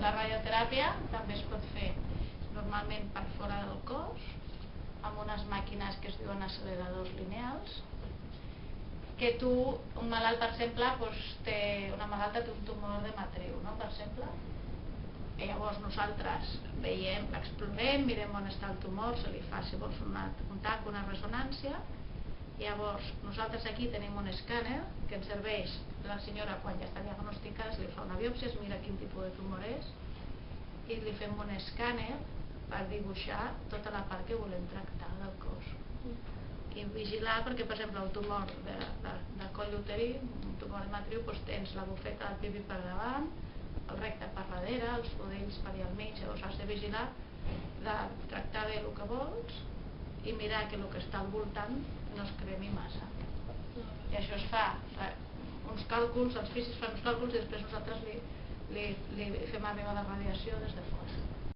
La radioteràpia també es pot fer normalment per fora del cos, amb unes màquines que es diuen acceleradors lineals, que tu, un malalt, per exemple, una malalta té un tumor de matriu, no? Per exemple, i llavors nosaltres veiem, l'explorem, mirem on està el tumor, se li fa, si vols, un TAC, una ressonància. Llavors nosaltres aquí tenim un escàner que ens serveix, la senyora quan ja està diagnosticada se li fa una biòpsia, es mira quin tipus de tumor és i li fem un escàner per dibuixar tota la part que volem tractar del cos i vigilar, perquè per exemple el tumor de coll uterí, un tumor de matriu, doncs tens la bufeta del pipí per davant, el recte per darrere, els budells per allà al mig. Llavors has de vigilar, de tractar bé el que vols i mirar que el que està al voltant no es cremi massa. I això es fa uns càlculs, els físics fan uns càlculs i després nosaltres li fem arribar la radiació des de fora.